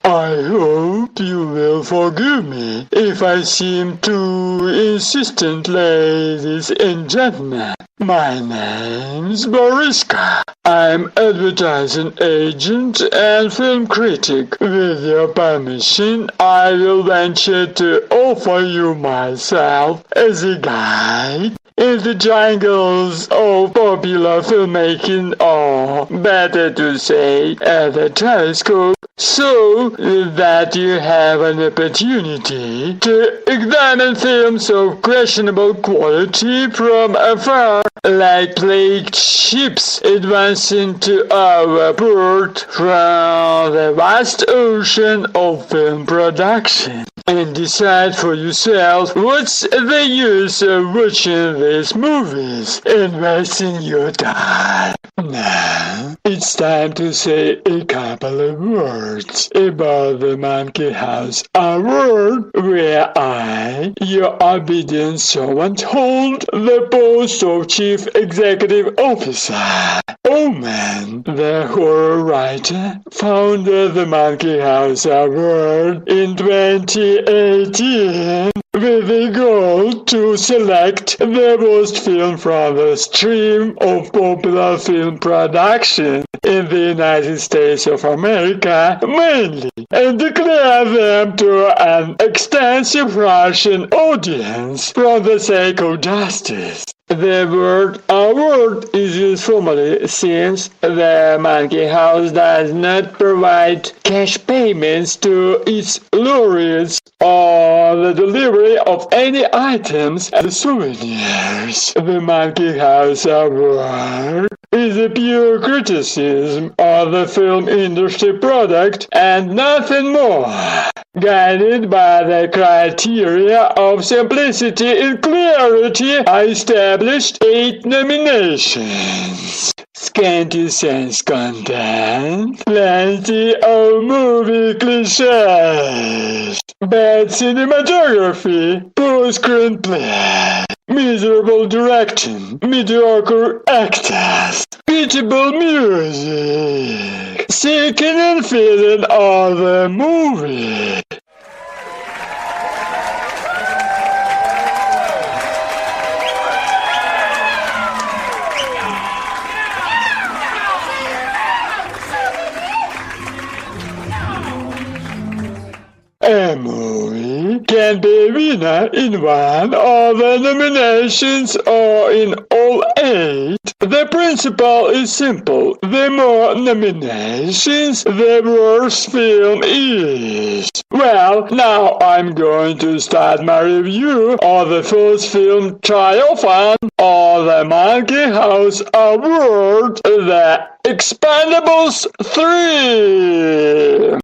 I hope you will forgive me if I seem too insistent, ladies and gentlemen. My name's Boriska. I'm advertising agent and film critic. With your permission, I will venture to offer you myself as a guide in the jungles of popular filmmaking, or better to say, at a telescope, so that you have an opportunity to examine films of questionable quality from afar, like plagued ships advancing to our port from the vast ocean of film production, and decide for yourself what's the use of watching these movies and wasting your time. Now, it's time to say a couple of words about the Monkey House Award, where I, your obedient servant, hold the post of Chief Executive Officer. Oman, the horror writer, founded the Monkey House Award in 2018 with a goal to select the worst film from the stream of popular film production in the United States of America mainly, and declare them to an extensive Russian audience for the sake of justice. The word award is used formally since the Monkey House does not provide cash payments to its laureates or the delivery of any items as souvenirs. The Monkey House Award is a pure criticism of the film industry product and nothing more, guided by the criteria of simplicity and clarity. I established 8 nominations. Scanty sense content, plenty of movie cliches, bad cinematography, poor screenplay, miserable direction, mediocre actors, pitiable music, seeking and feeling of the movie. A movie can be a winner in one of the nominations or in all 8. The principle is simple. The more nominations, the worse film is. Well, now I'm going to start my review of the first film triumphant of the Monkey House Award, the Expendables 3.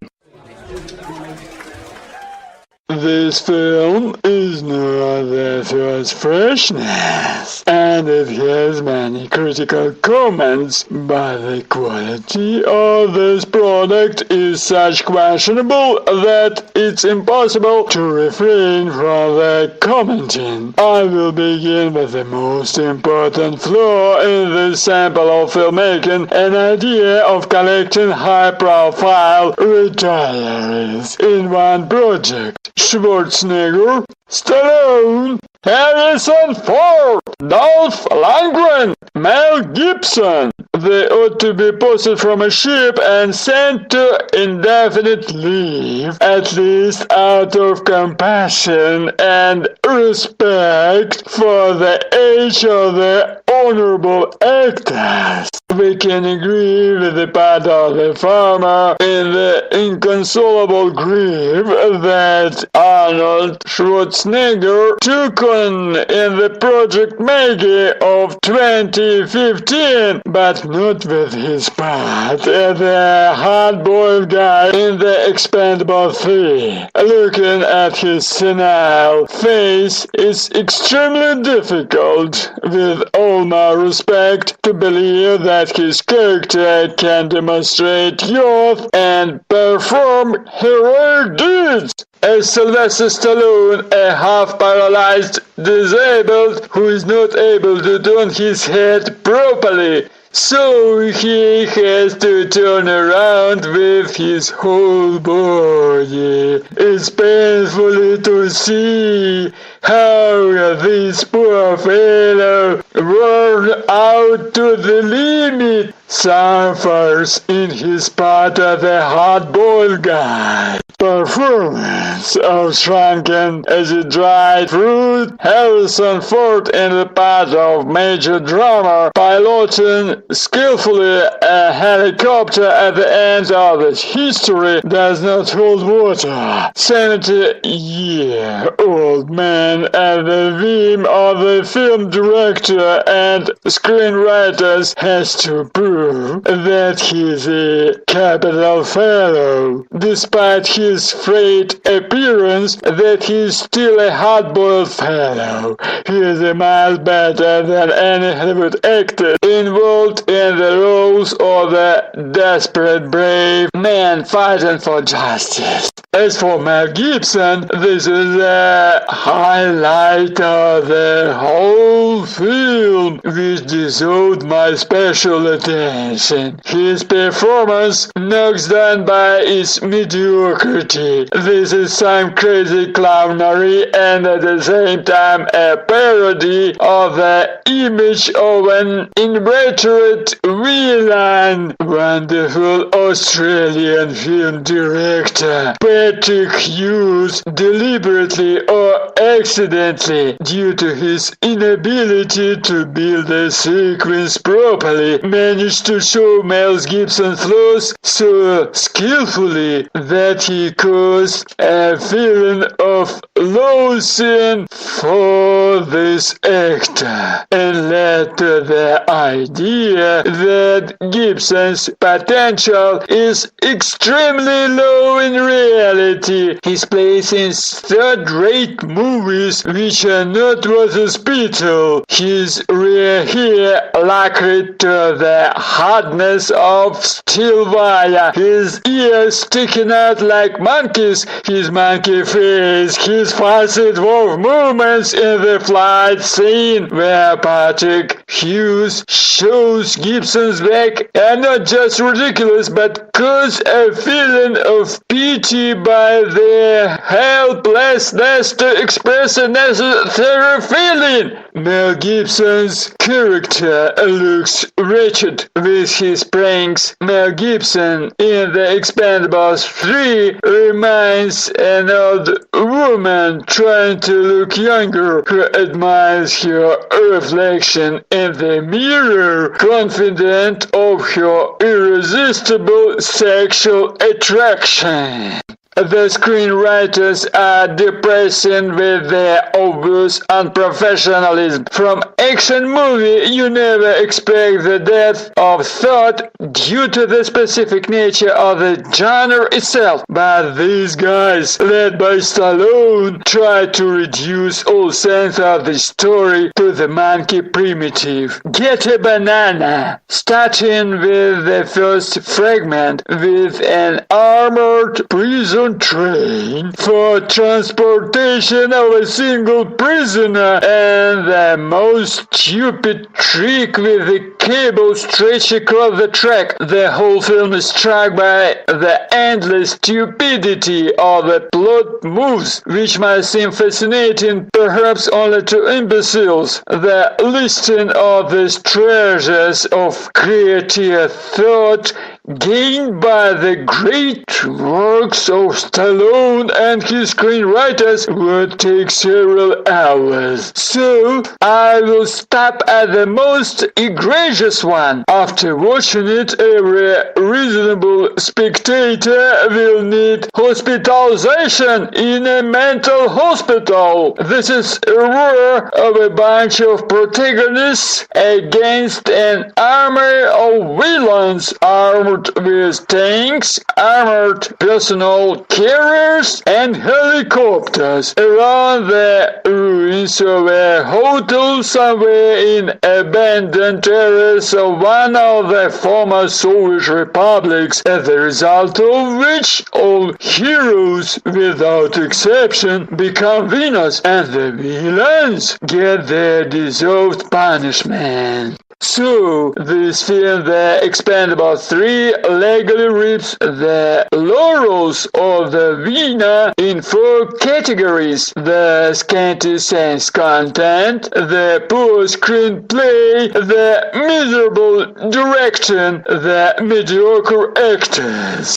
This film is not the first freshness, and it has many critical comments, but the quality of this product is such questionable that it's impossible to refrain from the commenting. I will begin with the most important flaw in this sample of filmmaking, an idea of collecting high-profile retirees in one project. Schwarzenegger, Stallone, Harrison Ford, Dolph Lundgren, Mel Gibson. They ought to be posted from a ship and sent to indefinite leave, at least out of compassion and respect for the age of the honorable actors. We can agree with the part of the farmer in the inconsolable grief that Arnold Schwarzenegger took on in the Project Maggie of 2015, but not with his part as the hard-boiled guy in the Expendables 3. Looking at his senile face, it's extremely difficult, with all my respect, to believe that his character can demonstrate youth and perform heroic deeds. As Sylvester Stallone, a half-paralyzed disabled who is not able to turn his head properly, So he has to turn around with his whole body. It's painful to see how this poor fellow, worn out to the limit, suffers in his part of the hard-boiled guy. Performance of shrunken as a dried fruit, Harrison Ford in the part of major drama, piloting skillfully a helicopter at the end of its history does not hold water. 70-year-old man at the whim of the film director and screenwriters has to prove that he's a capital fellow, despite his frayed appearance, that he's still a hard-boiled fellow. He is a miles better than any Hollywood actor involved in the roles of the desperate brave man fighting for justice. As for Mel Gibson, this is the highlight of the whole film, which deserved my special attention. His performance knocks down by its mediocrity. This is some crazy clownery and at the same time a parody of the image of an inveterate villain. Wonderful Australian film director Patrick Hughes, deliberately or accidentally, due to his inability to build a sequence properly, managed to show Mel Gibson's flaws so skillfully that he caused a feeling of loathing for this actor and led to the idea that Gibson's potential is extremely low in reality. His place in third-rate movies which are not worth a spittle. His rear hair lacquered to the hardness of steel wire. His ears sticking out like monkeys. His monkey face. His fast wolf movements in the flight scene where Patrick Hughes shows Gibson's back are not just ridiculous but cause a feeling of pity by their helplessness to express a necessary feeling. Mel Gibson's character looks wretched with his pranks. Mel Gibson in The Expendables 3 reminds an old woman trying to look younger who admires her reflection in the mirror, confident of her irresistible sexual attraction. The screenwriters are depressing with their obvious unprofessionalism. From action movie, you never expect the depth of thought due to the specific nature of the genre itself. But these guys, led by Stallone, try to reduce all sense of the story to the monkey primitive. Get a banana. Starting with the first fragment with an armored prison train for transportation of a single prisoner and the most stupid trick with the cable stretched across the track. The whole film is struck by the endless stupidity of the plot moves, which might seem fascinating perhaps only to imbeciles. The listing of these treasures of creative thought gained by the great works of Stallone and his screenwriters would take several hours. So I will stop at the most egregious one. After watching it, every reasonable spectator will need hospitalization in a mental hospital. This is a war of a bunch of protagonists against an army of villains armed with tanks, armored personal carriers, and helicopters around the ruins of a hotel somewhere in abandoned terrace of one of the former Soviet republics, as a result of which all heroes without exception become winners and the villains get their deserved punishment. So, this film, The Expendables 3, legally reaps the laurels of the winner in 4 categories: the scanty science content, the poor screenplay, the miserable direction, the mediocre actors.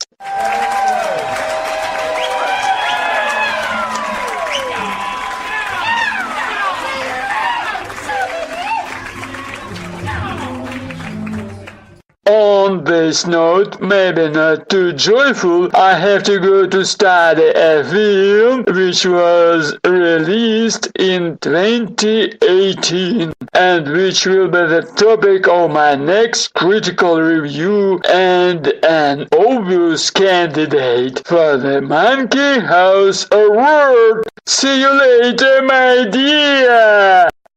On this note, maybe not too joyful, I have to go to study a film which was released in 2018 and which will be the topic of my next critical review and an obvious candidate for the Monkey House Award. See you later, my dear!